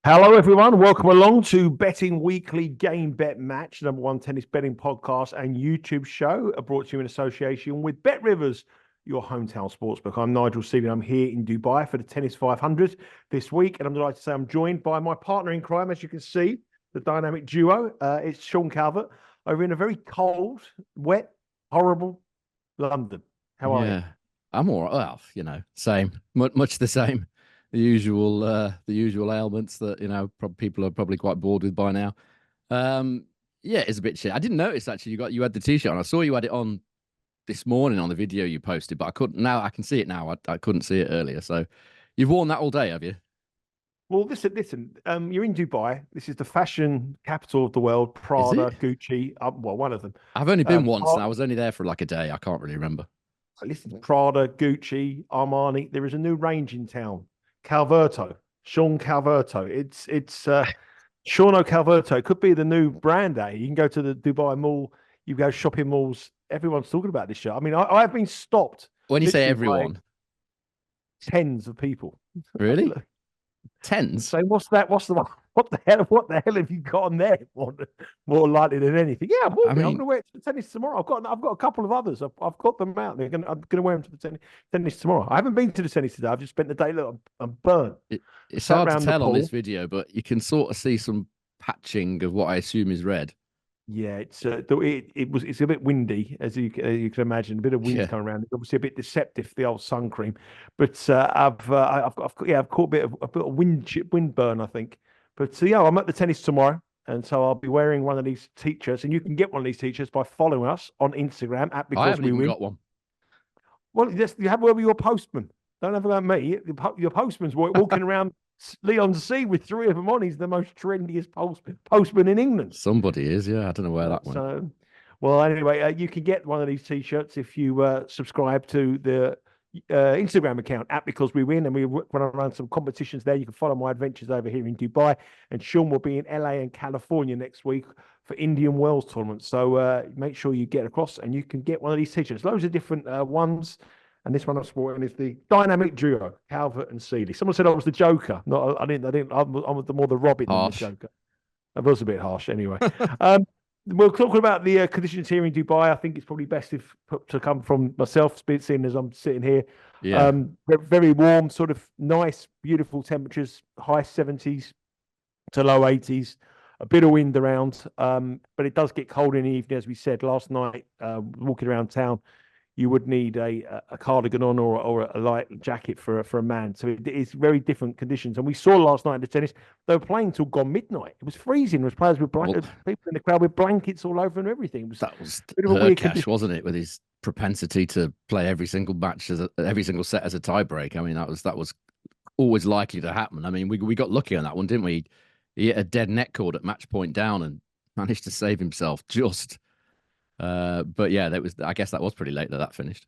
Hello, everyone. Welcome along to Betting Weekly Game Bet Match, number one tennis betting podcast and YouTube show, brought to you in association with Bet Rivers, your hometown sportsbook. I'm Nigel Seeley. I'm here in Dubai for the Tennis 500 this week, and I'm delighted to say I'm joined by my partner in crime, as you can see, the dynamic duo. It's Sean Calvert over in a very cold, wet, horrible London. How are you? Yeah, I'm all right. Well, same, much the same. The usual ailments that people are probably quite bored with by now. Um, yeah, it's a bit shit. I didn't notice actually you had the t-shirt on. I saw you had it on this morning on the video you posted, but I couldn't. Now I can see it now. I couldn't see it earlier. So you've worn that all day, have you? Well, listen. You're in Dubai. This is the fashion capital of the world. Is Prada, it? Gucci. Well, one of them. I've only been once, and Pra- I was only there for like a day. I can't really remember. listen, Prada, Gucci, Armani. There is a new range in town. Calverto, Sean Calverto. It's Sean Calverto. It could be the new brand. You can go to the Dubai Mall. You go shopping malls. Everyone's talking about this show. I mean, I've been stopped When you say literally by everyone, tens of people. really? Tens? So what's that? What the hell? What the hell have you got on there? More likely than anything. Yeah, I will I be. I'm going mean, to wear it to the tennis tomorrow. I've got a couple of others. I've got them out. I'm going to wear them to the tennis tomorrow. I haven't been to the tennis today. I've just spent the day. Look, I'm burnt. it's Sat hard to around the tell on this pool. video, but you can sort of see some patching of what I assume is red. Yeah, it's a bit windy as you can imagine. A bit of wind's Yeah. coming around. It's obviously a bit deceptive, the old sun cream, but I've caught a bit of wind burn, I think. But so yeah, I'm at the tennis tomorrow, and so I'll be wearing one of these t-shirts, and you can get one of these t-shirts by following us on Instagram at I Because haven't We even Win. got one. Well, yes, you have wherever your postman. Don't have about me. Your postman's walking around Leon's Sea with three of them on. He's the most trendiest postman in England. Somebody is, yeah. I don't know where that went. So, well, anyway, you can get one of these t-shirts if you subscribe to the Instagram account at Because We Win, and we run around some competitions there. You can follow my adventures over here in Dubai, and Sean will be in LA and California next week for Indian Wells tournament. So make sure you get across, and you can get one of these t-shirts. Loads of different ones. And this one I'm sporting is the dynamic duo, Calvert and Seeley. Someone said I was the Joker. No, I didn't. I didn't. I'm more the Robin than the Harsh. Joker. That was a bit harsh, anyway. Um, we're talking about the conditions here in Dubai. I think it's probably best if to come from myself, seeing as I'm sitting here. Yeah. Very warm, sort of nice, beautiful temperatures, high 70s to low 80s. A bit of wind around, but it does get cold in the evening, as we said last night. Walking around town, you would need a cardigan on or a light jacket for a man. So it's very different conditions. And we saw last night in the tennis, they were playing till gone midnight. It was freezing. There was players with Well, people in the crowd with blankets all over and everything. It was that was a bit of a weird Hercash, condition. wasn't it? With his propensity to play every single match every single set as a tiebreak. I mean, that was always likely to happen. I mean, we got lucky on that one, didn't we? He hit a dead net cord at match point down and managed to save himself just. But yeah, that was. I guess that was pretty late that finished.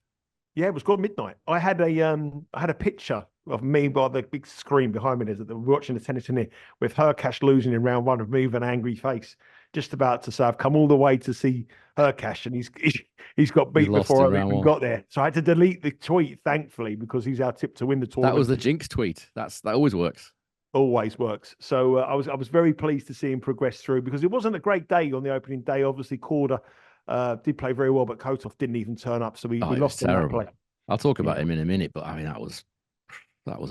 Yeah, it was gone midnight. I had a picture of me by the big screen behind me. There's that we're watching the tennis in here with Hercash losing in round one of me with an angry face, just about to say I've come all the way to see Hercash, and he's got He beat lost before in I've round even one. got there. So I had to delete the tweet, thankfully, because he's our tip to win the That was tournament. the jinx tweet. That always works. Always works. So I was very pleased to see him progress through because it wasn't a great day on the opening day. Obviously, Korda did play very well, but Kotov didn't even turn up, so we, Oh, we it was lost on that terrible. play. I'll talk about Yeah, him in a minute, but I mean that was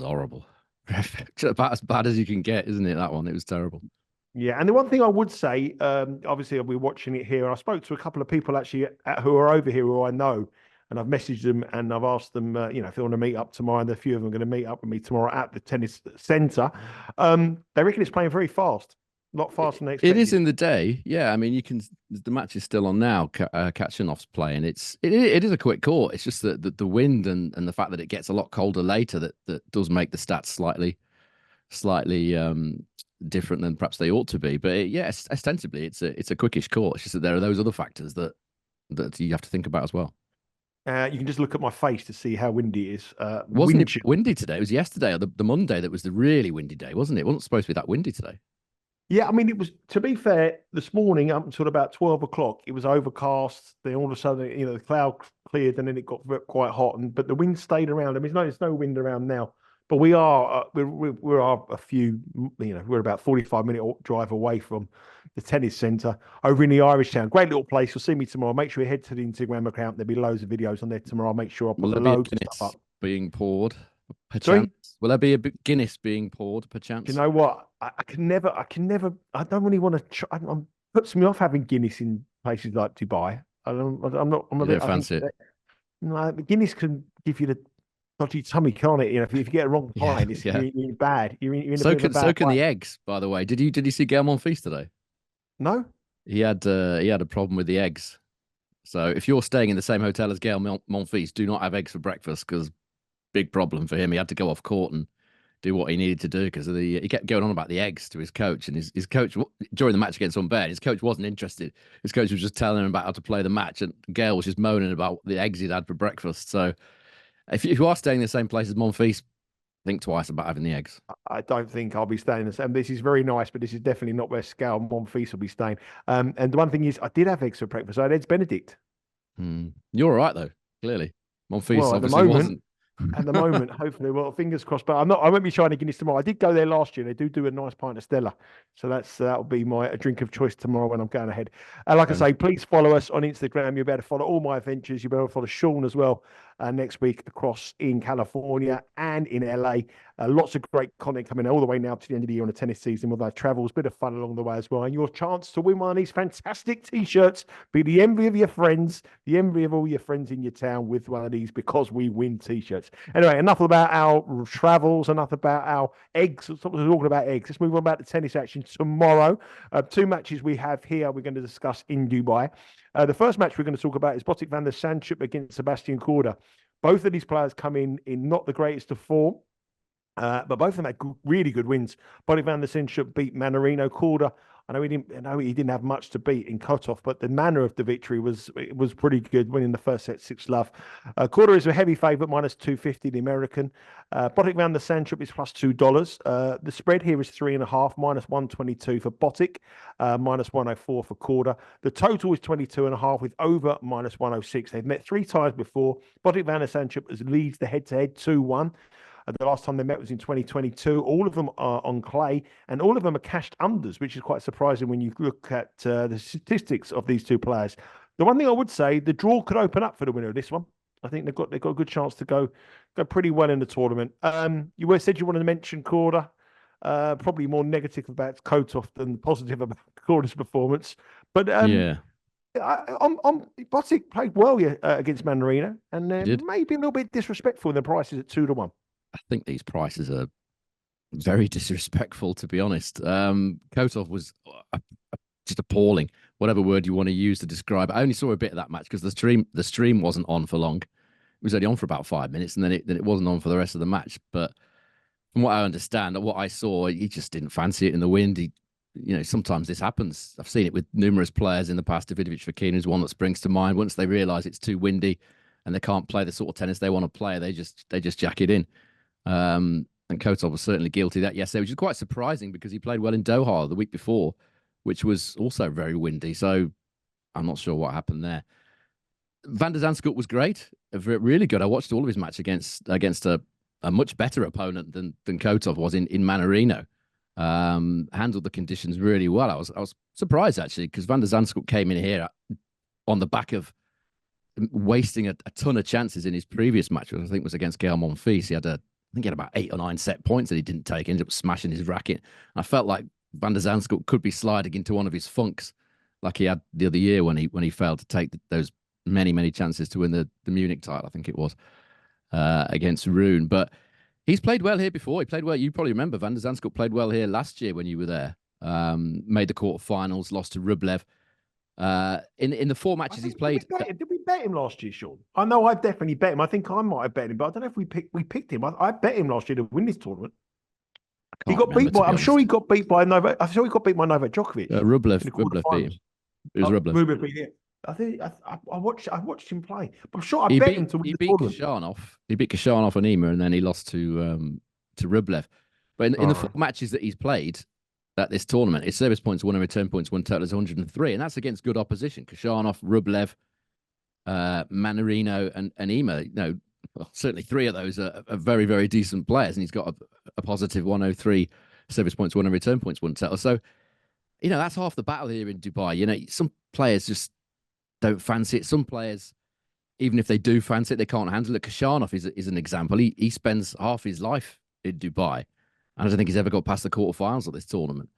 horrible. About as bad as you can get, isn't it? That one, it was terrible. yeah. And the one thing I would say, obviously, we're watching it here. I spoke to a couple of people actually who are over here who I know, and I've messaged them and I've asked them, if they want to meet up tomorrow. And a few of them are going to meet up with me tomorrow at the tennis centre. They reckon it's playing very fast, a lot faster than they It is expected. in the day, yeah. I mean, you can. The match is still on now. Kachanov's playing. It is a quick court. It's just that the wind and the fact that it gets a lot colder later that does make the stats slightly different than perhaps they ought to be. But yes, ostensibly it's a quickish court. It's just that there are those other factors that you have to think about as well. You can just look at my face to see how windy it is. Wasn't Wind it chill. windy today? It was yesterday or the Monday that was the really windy day, wasn't it? It wasn't supposed to be that windy today. Yeah, I mean, it was, to be fair, this morning up until about 12 o'clock, it was overcast. Then all of a sudden, the cloud cleared and then it got quite hot. But the wind stayed around. I mean, there's no wind around now, But we are we're a few, we're about 45-minute drive away from the tennis centre over in the Irish town. Great little place. You'll see me tomorrow. Make sure you head to the Instagram account. There'll be loads of videos on there tomorrow. I'll make sure I put Will there be a Guinness being poured? Sorry? Will there be a Guinness being poured, perchance? Do you know what? I can never. I don't really want to. Puts me off having Guinness in places like Dubai. I'm not. I'm a You bit. don't fancy it? No, Guinness can give you the dodgy tummy, can't it? If you get a wrong pint, you're bad. You're in a bit of a bad So can way. the eggs, by the way. Did you see Gael Monfils today? No. He had a problem with the eggs. So if you're staying in the same hotel as Gael Monfils, do not have eggs for breakfast, because big problem for him. He had to go off court and do what he needed to do because he kept going on about the eggs to his coach, and his coach during the match against Unbear, his coach wasn't interested. His coach was just telling him about how to play the match, and Gael was just moaning about the eggs he'd had for breakfast. So if you are staying in the same place as Monfils, think twice about having the eggs. I don't think I'll be staying the same. This is very nice, but this is definitely not where Gael Monfils will be staying. And the one thing is, I did have eggs for breakfast. I had eggs Benedict. You're all right though. Clearly, Monfils obviously wasn't. At the moment, hopefully, well, fingers crossed. But I won't be trying to Guinness tomorrow. I did go there last year. They do a nice pint of Stella, so that'll be my drink of choice tomorrow when I'm going ahead. Like I say, please follow us on Instagram. You'll be able to follow all my adventures. You'll be able to follow Sean as well next week across in California and in LA. Lots of great content coming all the way now to the end of the year on the tennis season with our travels, bit of fun along the way as well. And your chance to win one of these fantastic T-shirts, be the envy of your friends, the envy of all your friends in your town with one of these because we win T-shirts. Anyway, enough about our travels, enough about our eggs. Let's talk about eggs. Let's move on about the tennis action tomorrow. 2 matches we have here we're going to discuss in Dubai. The first match we're going to talk about is Botic van der Zandschulp against Sebastian Korda. Both of these players come in not the greatest of form. But both of them had really good wins. Botic van der Zandschulp beat Mannarino. Korda, I know he didn't have much to beat in cutoff, but the manner of the victory was pretty good, winning the first set 6-love. Korda is a heavy favourite, -250, the American. Botic van der Zandschulp is +$2. The spread here is 3.5, -122 for Botic, -104 for Korda. The total is 22.5 with over -106. They've met 3 times before. Botic van der Zandschulp leads the head-to-head 2-1. The last time they met was in 2022. All of them are on clay, and all of them are cashed unders, which is quite surprising when you look at the statistics of these 2 players. The one thing I would say, the draw could open up for the winner of this one. I think they've got a good chance to go pretty well in the tournament. You said you wanted to mention Korda. Probably more negative about Kotov than positive about Korda's performance. But Botic played well against Mannarino, and maybe a little bit disrespectful in the prices at 2-1. I think these prices are very disrespectful, to be honest. Kotov was just appalling, whatever word you want to use to describe it. I only saw a bit of that match because the stream wasn't on for long. It was only on for about 5 minutes, and then it wasn't on for the rest of the match. But from what I understand, what I saw, he just didn't fancy it in the wind. Sometimes this happens. I've seen it with numerous players in the past. Davidovich Fokina is one that springs to mind. Once they realise it's too windy and they can't play the sort of tennis they want to play, they just jack it in. And Kotov was certainly guilty of that yesterday, which is quite surprising because he played well in Doha the week before, which was also very windy. So I'm not sure what happened there. Van der Zandschulp was great, really good. I watched all of his match against a much better opponent than Kotov was in Mannarino. Handled the conditions really well. I was surprised actually because Van der Zandschulp came in here on the back of wasting a ton of chances in his previous match, which I think was against Gael Monfils. I think he had about 8 or 9 set points that he didn't take. He ended up smashing his racket. I felt like Van der Zandschulp could be sliding into one of his funks, like he had the other year when he failed to take those many chances to win the Munich title. I think it was against Rune. But he's played well here before. He played well. You probably remember Van der Zandschulp played well here last year when you were there. Made the quarterfinals, lost to Rublev. In the 4 matches he's played. Did we bet him last year, Sean? I know I definitely bet him. I think I might have bet him, but I don't know if we picked him. I bet him last year to win this tournament. He got beat by. I'm sure he got beat by Novak. I'm sure he got beat by Novak Djokovic. Rublev beat him. It was Rublev. Rublev beat him. I think I watched him play. But I'm sure I bet him to win the tournament. He beat Kashanov and Ema, and then he lost to Rublev. But in the 4 matches that he's played at this tournament, his service points won and return points won total is 103, and that's against good opposition. Kashanov, Rublev, Mannarino, and Ema. well, certainly 3 of those are very, very decent players, and he's got a positive 103 service points won and return points won total. So, that's half the battle here in Dubai. Some players just don't fancy it. Some players, even if they do fancy it, they can't handle it. Kashanov is an example. He spends half his life in Dubai, and I don't think he's ever got past the quarterfinals of this tournament.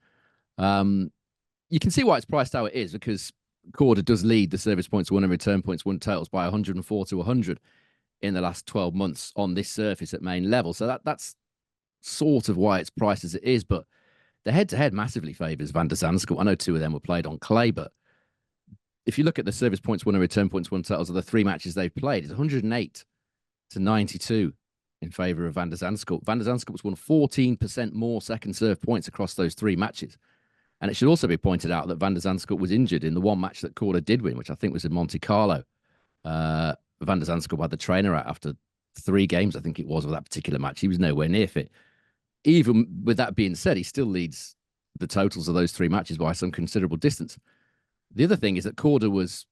You can see why it's priced how it is, because Korda does lead the service points won and return points won totals by 104 to 100 in the last 12 months on this surface at main level. So that's sort of why it's priced as it is. But the head-to-head massively favours Van der Zandschulp. I know 2 of them were played on clay, but if you look at the service points won and return points won totals of the 3 matches they've played, it's 108 to 92 in favour of Van der Zandschulp. Van der Zandschulp's won 14% more second serve points across those 3 matches. And it should also be pointed out that Van der Zandschulp was injured in the one match that Korda did win, which I think was in Monte Carlo. Van der Zandschulp had the trainer out after 3 games, I think it was, of that particular match. He was nowhere near fit. Even with that being said, he still leads the totals of those 3 matches by some considerable distance. The other thing is that Korda was,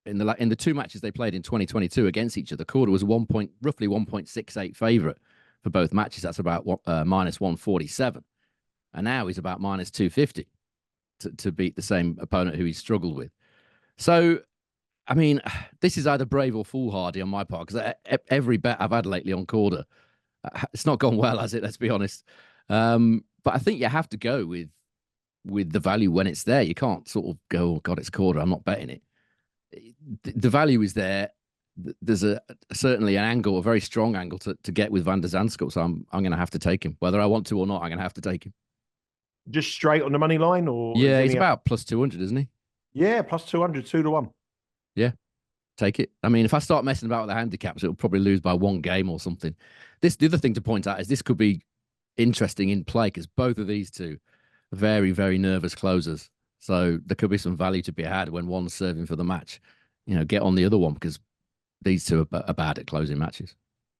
in the 2 matches they played in 2022 against each other, Korda was roughly 1.68 favourite for both matches. That's about minus 147. And now he's about minus 250 to beat the same opponent who he struggled with. So, I mean, this is either brave or foolhardy on my part, because every bet I've had lately on Korda, it's not gone well, has it? Let's be honest. But I think you have to go with the value when it's there. You can't sort of go, oh, God, it's Korda, I'm not betting it. The value is there. There's certainly an angle, a very strong angle to get with Van der Zandschulp. So I'm going to have to take him. Whether I want to or not, I'm going to have to take him. Just straight on the money line? Or yeah, he's about plus 200, isn't he? Yeah, plus 200, 2 to 1. Yeah, take it. I mean, if I start messing about with the handicaps, it'll probably lose by 1 game or something. The other thing to point out is this could be interesting in play, because both of these 2 are very, very nervous closers. So there could be some value to be had when one's serving for the match. Get on the other one, because these 2 are bad at closing matches.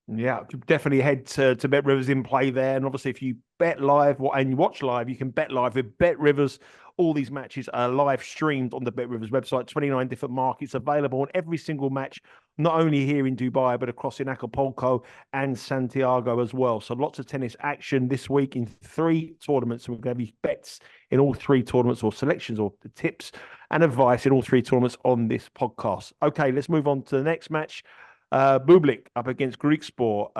Yeah, definitely head to Bet Rivers in play there. And obviously, if you bet live and you watch live, you can bet live with Bet Rivers. All these matches are live streamed on the Bet Rivers website. 29 different markets available on every single match, not only here in Dubai, but across in Acapulco and Santiago as well. So lots of tennis action this week in 3 tournaments. So we're going to have bets in all 3 tournaments, or selections, or tips and advice in all 3 tournaments on this podcast. Okay, let's move on to the next match. Bublik up against Griekspoor.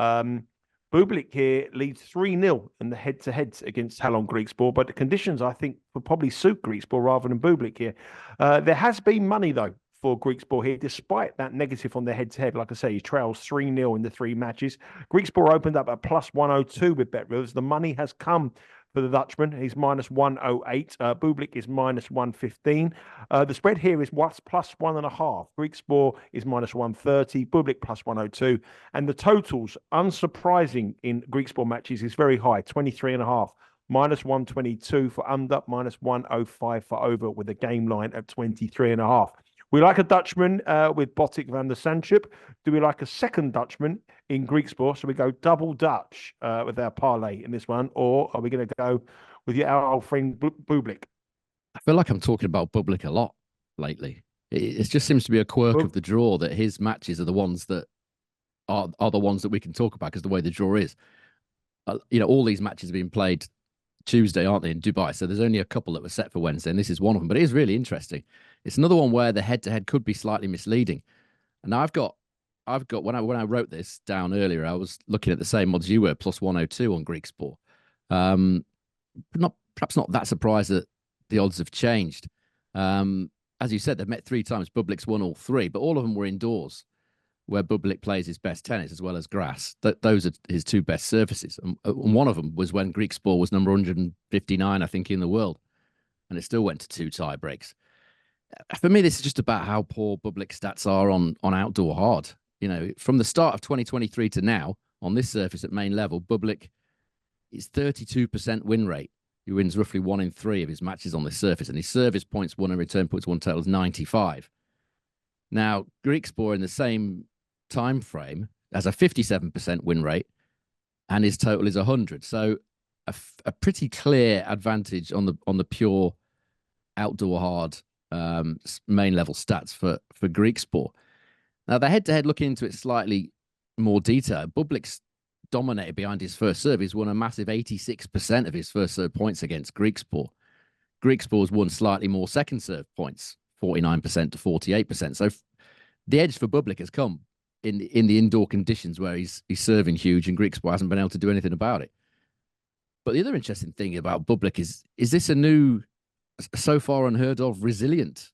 Bublik here leads 3-0 in the head-to-heads against Tallon Griekspoor, but the conditions, I think, will probably suit Griekspoor rather than Bublik here. There has been money, though, for Griekspoor here, despite that negative on their head-to-head. Like I say, he trails 3-0 in the 3 matches. Griekspoor opened up at plus 102 with Bet Rivers. The money has come for the Dutchman. He's minus 108. Bublik is minus 115. The spread here is plus 1.5. Griekspoor is minus 130. Bublik plus 102. And the totals, unsurprising in Griekspoor matches, is very high, 23.5. Minus 122 for under, minus 105 for over, with a game line at 23.5. We like a Dutchman with Botic van der Zandschulp. Do we like a second Dutchman in Griekspoor? So we go double Dutch with our parlay in this one, or are we going to go with our old friend Bublik? I feel like I'm talking about Bublik a lot lately. It just seems to be a quirk of the draw that his matches are the ones that are the ones that we can talk about, because the way the draw is. All these matches are being played Tuesday, aren't they, in Dubai? So there's only a couple that were set for Wednesday, and this is one of them. But it is really interesting. It's another one where the head-to-head could be slightly misleading. And now I've got when I wrote this down earlier, I was looking at the same odds you were, plus 102 on Griekspoor. Perhaps not that surprised that the odds have changed. As you said, they've met 3 times. Bublik's won all 3, but all of them were indoors, where Bublik plays his best tennis as well as grass. Those are his 2 best surfaces. And one of them was when Griekspoor was number 159, I think, in the world. And it still went to 2 tie breaks. For me, this is just about how poor Bublik's stats are on outdoor hard. From the start of 2023 to now, on this surface at main level, Bublik is 32% win rate. He wins roughly 1 in 3 of his matches on this surface, and his service points won and return points won total is 95. Now, Griekspoor in the same time frame has a 57% win rate, and his total is 100. So a pretty clear advantage on the pure outdoor hard main level stats for Griekspoor. Now, the head-to-head, looking into it slightly more detail, Bublik's dominated behind his first serve. He's won a massive 86% of his first serve points against Griekspoor. Griekspoor's won slightly more second serve points, 49% to 48%. So the edge for Bublik has come in the indoor conditions where he's serving huge, and Griekspoor hasn't been able to do anything about it. But the other interesting thing about Bublik is this a new, so far unheard of, resilient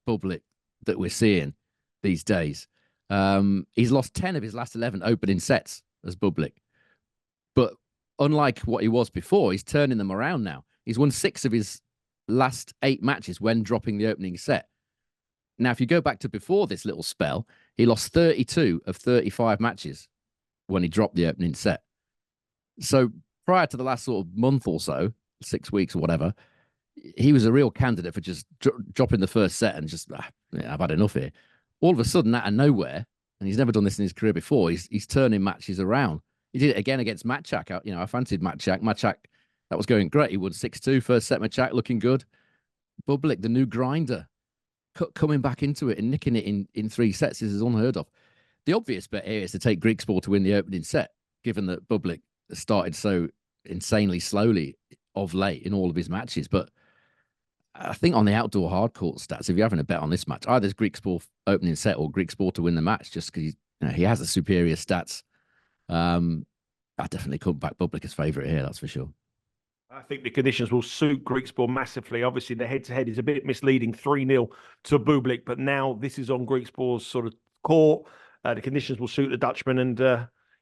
Bublik that we're seeing these days? He's lost 10 of his last 11 opening sets as Bublik. But unlike what he was before, he's turning them around now. He's won 6 of his last 8 matches when dropping the opening set. Now, if you go back to before this little spell, he lost 32 of 35 matches when he dropped the opening set. So prior to the last sort of month or so, 6 weeks or whatever, he was a real candidate for just dropping the first set and just, I've had enough here. All of a sudden, out of nowhere, and he's never done this in his career before, he's turning matches around. He did it again against Matchak. I fancied Matchak. Matchak, that was going great. He won 6-2, first set Matchak, looking good. Bublik, the new grinder, coming back into it and nicking it in 3 sets. This is unheard of. The obvious bet here is to take Griekspoor to win the opening set, given that Bublik started so insanely slowly of late in all of his matches. But I think on the outdoor hardcourt stats, if you're having a bet on this match, either it's Griekspoor opening set or Griekspoor to win the match, just because he has the superior stats. I definitely couldn't back Bublik as favourite here, that's for sure. I think the conditions will suit Griekspoor massively. Obviously, the head-to-head is a bit misleading, 3-0 to Bublik, but now this is on Griekspoor's sort of court. The conditions will suit the Dutchman, and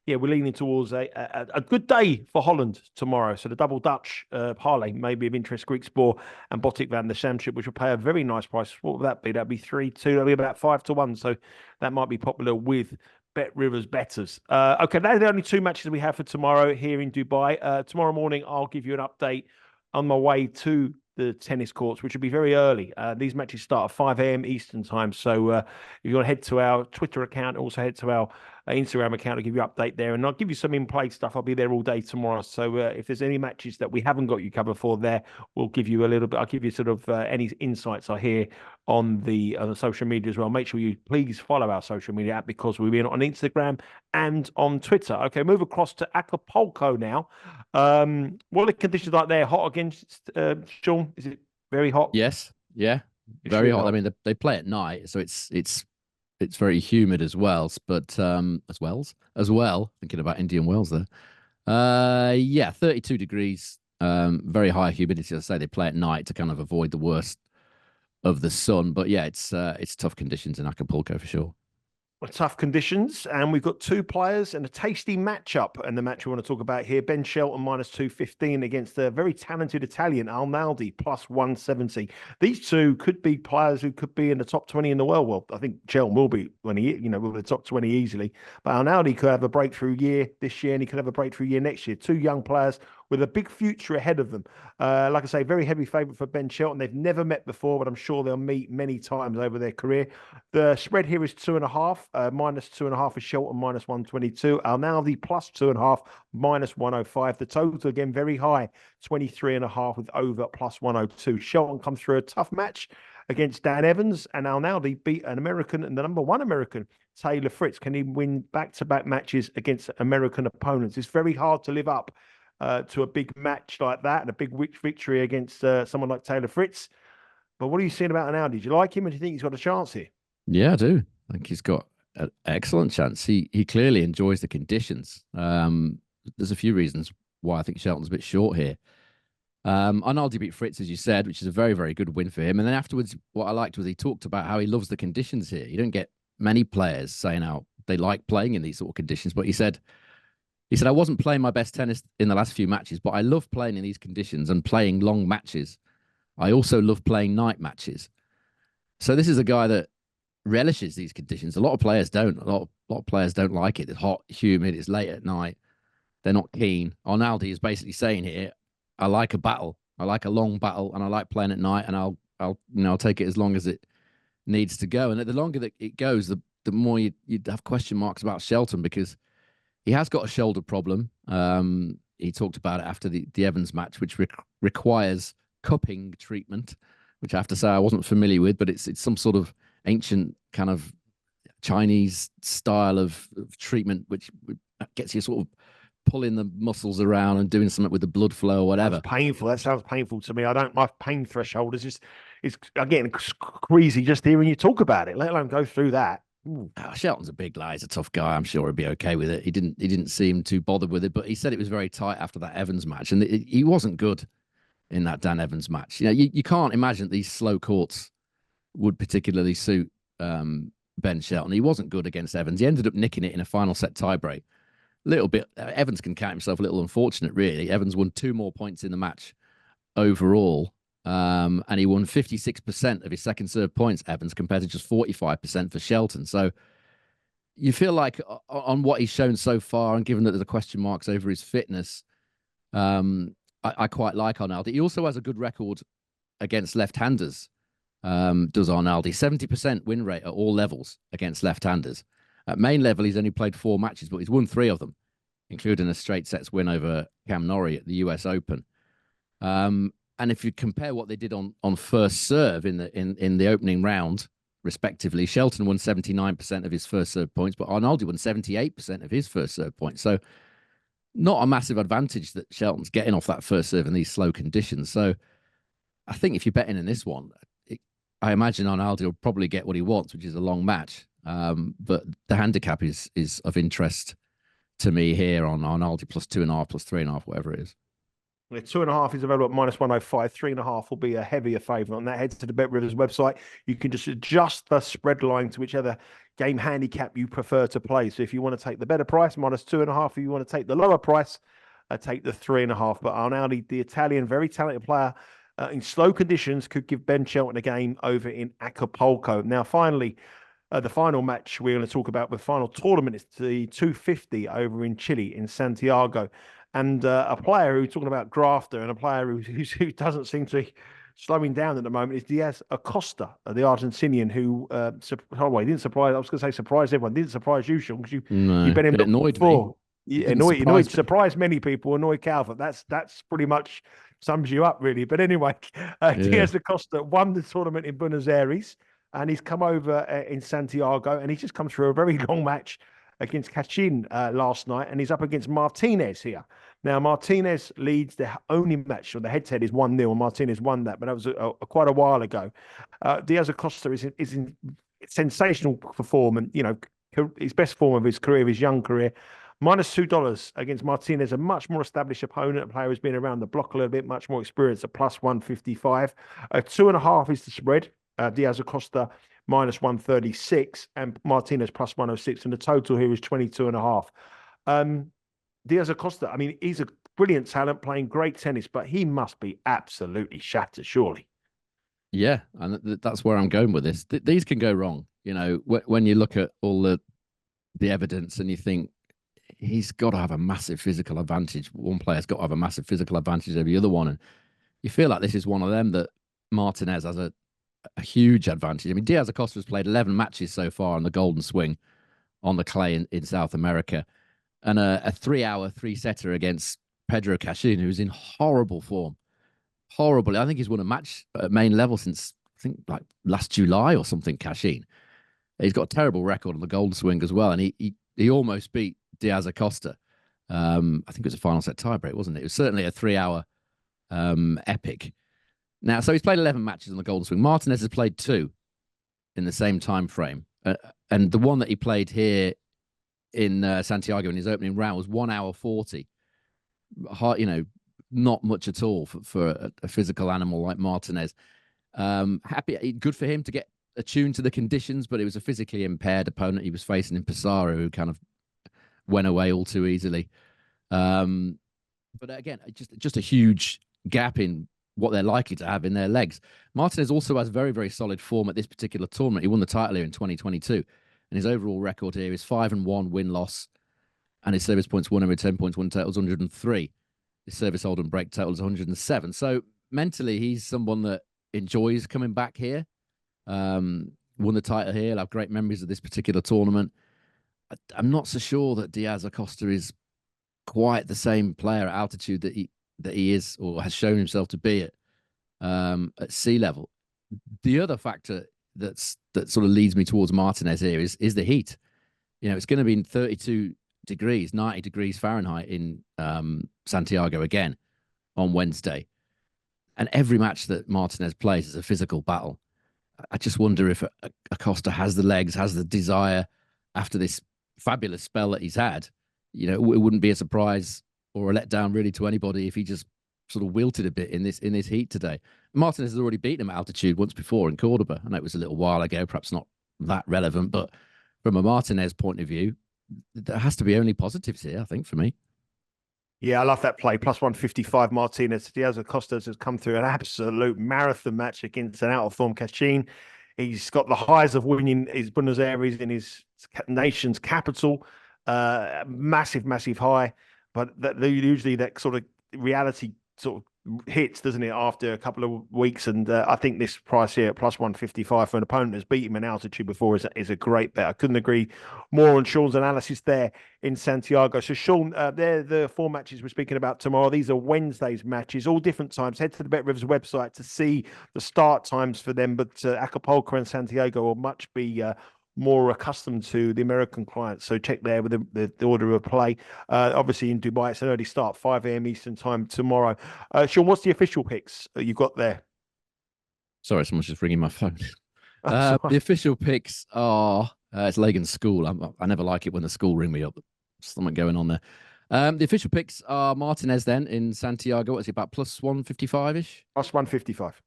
we're leaning towards a good day for Holland tomorrow. So the double Dutch parlay may be of interest. Griekspoor and Botic van de Zandschulp, which will pay a very nice price. What would that be? That'd be 3-2. That'd be about 5-1. So that might be popular with Bet Rivers betters. Okay, those are the only 2 matches we have for tomorrow here in Dubai. Tomorrow morning, I'll give you an update on my way to the tennis courts, which will be very early. These matches start at 5 a.m. Eastern time. So if you want to head to our Twitter account, also head to our Instagram account to give you an update there. And I'll give you some in-play stuff. I'll be there all day tomorrow. So if there's any matches that we haven't got you covered for there, we'll give you a little bit. I'll give you sort of any insights I hear on the social media as well. Make sure you please follow our social media app, because we're on Instagram and on Twitter. Okay, move across to Acapulco now. What are the conditions like there? Hot against Sean? Is it very hot? Yes, yeah, very hot. I mean, they play at night, so it's very humid as well. But as well, thinking about Indian Wells there. 32 degrees. Very high humidity. As I say, they play at night to kind of avoid the worst of the sun. But yeah, it's tough conditions in Acapulco for sure. Tough conditions, and we've got 2 players and a tasty matchup. And the match we want to talk about here: Ben Shelton -215 against the very talented Italian Arnaldi +170. These 2 could be players who could be in the top 20 in the world. Well, I think Shelton will be when will be the top 20 easily. But Arnaldi could have a breakthrough year this year, and he could have a breakthrough year next year. 2 young players with a big future ahead of them. Like I say, very heavy favourite for Ben Shelton. They've never met before, but I'm sure they'll meet many times over their career. The spread here is 2.5, -2.5 for Shelton, -122. Arnaldi +2.5, -105. The total, again, very high, 23.5 with over +102. Shelton comes through a tough match against Dan Evans, and Arnaldi beat an American and the #1 American, Taylor Fritz. Can he win back-to-back matches against American opponents? It's very hard to live up to a big match like that and a big victory against someone like Taylor Fritz. But what are you seeing about Arnaldi? Do you like him, and do you think he's got a chance here? Yeah, I do. I think he's got an excellent chance. He clearly enjoys the conditions. There's a few reasons why I think Shelton's a bit short here. Arnaldi beat Fritz, as you said, which is a very, very good win for him. And then afterwards, what I liked was he talked about how he loves the conditions here. You don't get many players saying how they like playing in these sort of conditions, but he said, I wasn't playing my best tennis in the last few matches, but I love playing in these conditions and playing long matches. I also love playing night matches. So this is a guy that relishes these conditions. A lot of players don't. A lot of players don't like it. It's hot, humid, it's late at night. They're not keen. Arnaldi is basically saying here, I like a battle. I like a long battle, and I like playing at night, and I'll take it as long as it needs to go. And the longer that it goes, the more you'd have question marks about Shelton, because he has got a shoulder problem. He talked about it after the Evans match, which requires cupping treatment, which I have to say I wasn't familiar with, but it's some sort of ancient kind of Chinese style of treatment, which gets you sort of pulling the muscles around and doing something with the blood flow or whatever. That's painful. That sounds painful to me. My pain threshold is just, it's again crazy just hearing you talk about it, let alone go through that. Shelton's a big lad. He's a tough guy. I'm sure he'd be okay with it. He didn't seem too bothered with it, but he said it was very tight after that Evans match, and he wasn't good in that Dan Evans match. You can't imagine that these slow courts would particularly suit Ben Shelton. He wasn't good against Evans. He ended up nicking it in a final set tiebreak. Little bit. Evans can count himself a little unfortunate, really. Evans won 2 more points in the match overall, and he won 56% of his second serve points, Evans, compared to just 45% for Shelton. So you feel like on what he's shown so far, and given that there's a question marks over his fitness, I quite like Arnaldi. He also has a good record against left-handers, does Arnaldi. 70% win rate at all levels against left-handers. At main level, he's only played 4 matches, but he's won 3 of them, including a straight sets win over Cam Norrie at the US Open. And if you compare what they did on first serve in the opening round, respectively, Shelton won 79% of his first serve points, but Arnaldi won 78% of his first serve points. So not a massive advantage that Shelton's getting off that first serve in these slow conditions. So I think if you're betting in this one, I imagine Arnaldi will probably get what he wants, which is a long match. But the handicap is of interest to me here on Arnaldi plus 2.5, plus 3.5, whatever it is. Yeah, 2.5 is available at -105. 3.5 will be a heavier favourite. On that, head to the Bet Rivers website. You can just adjust the spread line to whichever game handicap you prefer to play. So if you want to take the better price, -2.5. If you want to take the lower price, take the 3.5. But Arnaldi, the Italian, very talented player, in slow conditions, could give Ben Shelton a game over in Acapulco. Now, finally, the final match we're going to talk about, the final tournament, is the 250 over in Chile, in Santiago. And a player who's talking about grafter, and a player who doesn't seem to be slowing down at the moment, is Diaz Acosta, the Argentinian, who he didn't surprise. I was going to say surprise everyone. Didn't surprise you, Sean, because you bet him before. Yeah, annoyed, surprised many people, annoyed Calvert. That's pretty much sums you up, really. But anyway, Diaz Acosta won the tournament in Buenos Aires, and he's come over in Santiago, and he's just come through a very long match against Cachin last night, and he's up against Martinez here. Now, Martinez leads the only match, or the head-to-head is 1-0, and Martinez won that, but that was quite a while ago. Diaz Acosta is in sensational form, and his best form of his career, of his young career. -$2 against Martinez, a much more established opponent, a player who's been around the block a little bit, much more experienced, at +155. 2.5 is the spread. Diaz Acosta -136 and Martinez +106, and the total here is 22.5. Diaz Acosta, I mean, he's a brilliant talent, playing great tennis, but he must be absolutely shattered, surely. Yeah, and that's where I'm going with this. These can go wrong, when you look at all the evidence and you think he's got to have a massive physical advantage. One player's got to have a massive physical advantage over the other one, and you feel like this is one of them that Martinez has a huge advantage. I mean, Diaz Acosta has played 11 matches so far on the Golden Swing on the clay in South America, and a 3-hour 3-setter against Pedro Cachin, who's in horrible form. Horribly. I think he's won a match at main level since, I think, like last July or something, Cachin. He's got a terrible record on the Golden Swing as well, and he almost beat Diaz Acosta. I think it was a final set tiebreak, wasn't it? It was certainly a 3-hour epic. Now, so he's played 11 matches on the Golden Swing. Martinez has played 2 in the same time frame. And the one that he played here in Santiago in his opening round was 1 hour 40. Not much at all for a physical animal like Martinez. Good for him to get attuned to the conditions, but it was a physically impaired opponent he was facing in Pissarro, who kind of went away all too easily. But again, just a huge gap in what they're likely to have in their legs. Martinez also has very, very solid form at this particular tournament. He won the title here in 2022, and his overall record here is 5-1 win-loss, and his service points won over 10 points, won total is 103. His service hold and break total is 107. So mentally, he's someone that enjoys coming back here. Won the title here. I'll have great memories of this particular tournament. I'm not so sure that Diaz Acosta is quite the same player at altitude that he is or has shown himself to be at sea level. The other factor that sort of leads me towards Martinez here is the heat. It's going to be in 32 degrees, 90 degrees Fahrenheit in Santiago again on Wednesday. And every match that Martinez plays is a physical battle. I just wonder if Acosta has the legs, has the desire after this fabulous spell that he's had. It wouldn't be a surprise or a letdown really to anybody if he just sort of wilted a bit in this heat today. Martinez has already beaten him at altitude once before in Cordoba. I know it was a little while ago, perhaps not that relevant, but from a Martinez point of view, there has to be only positives here, I think, for me. Yeah, I love that play. Plus 155 Martinez. Diaz Acosta has come through an absolute marathon match against an out-of-form Cachin. He's got the highs of winning his Buenos Aires in his nation's capital. Massive, massive high. But usually that sort of reality sort of hits, doesn't it, after a couple of weeks? And I think this price here at plus 155 for an opponent that's beat him in altitude before is a great bet. I couldn't agree more on Sean's analysis there in Santiago. So Sean, they're the 4 matches we're speaking about tomorrow. These are Wednesday's matches, all different times. Head to the Bet Rivers website to see the start times for them. But Acapulco and Santiago will much be more accustomed to the American clients. So check there with the order of play. Obviously in Dubai, it's an early start, 5 a.m. Eastern time tomorrow. Sean, what's the official picks you've got there? Sorry, someone's just ringing my phone. The official picks are, it's Lagan's school. I never like it when the school ring me up. Something going on there. The official picks are Martinez then in Santiago. What's it, about plus 155-ish? Plus 155.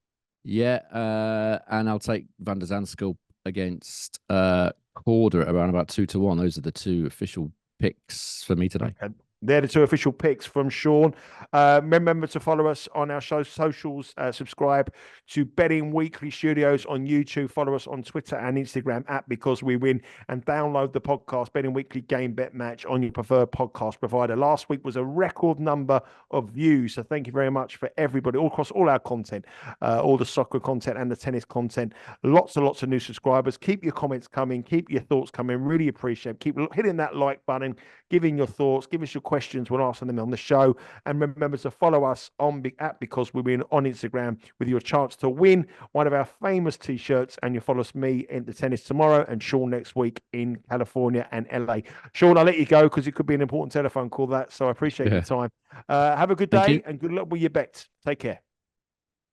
Yeah, and I'll take Van der Zandschulp against Korda around about 2-1. Those are the 2 official picks for me today. Okay. They're the 2 official picks from Sean. Remember to follow us on our show socials. Subscribe to Betting Weekly Studios on YouTube. Follow us on Twitter and Instagram at Because We Win. And download the podcast, Betting Weekly Game Bet Match, on your preferred podcast provider. Last week was a record number of views. So thank you very much for everybody, all across all our content, all the soccer content and the tennis content. Lots and lots of new subscribers. Keep your comments coming. Keep your thoughts coming. Really appreciate it. Keep hitting that like button. Giving your thoughts. Give us your questions. We'll answer them on the show. And remember to follow us at Because We Win on Instagram with your chance to win one of our famous t-shirts. And you follow me in the tennis tomorrow and Sean next week in California and LA. Sean, I'll let you go because it could be an important telephone call, that. So I appreciate your time. Have a good day and good luck with your bets. Take care.